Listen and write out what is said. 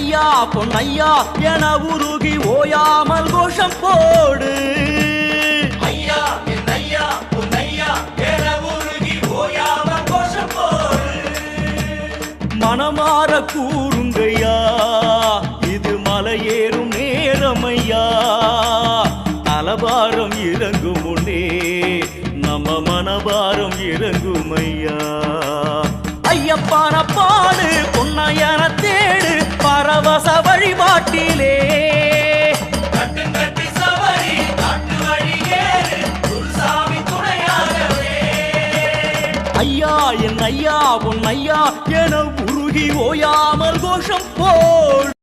ஐயா பொன்னையா என உருகி ஓயாமல் கோஷம் போடு. ஐயா என் ஐயா பொன்னையா என உருகி ஓயாமல் கோஷம் போடு. மனமாற கூறுங்கய்யா இது மலையேறும் நேரமையா. தலபாரம் இறங்கும் முன்னே நம்ம மனபாரம் இறங்குமையா. ஐயப்பான பாடு பொன்னையன தேடு பரவச வழிபாட்டிலே. கட்டுங்கட்டி சபரி காட்டு வழியேறு குருசாமி துணையாகவே. ஐயா என் ஐயா பொன்னையா என உருகி ஓயாமல் கோஷம் போடு.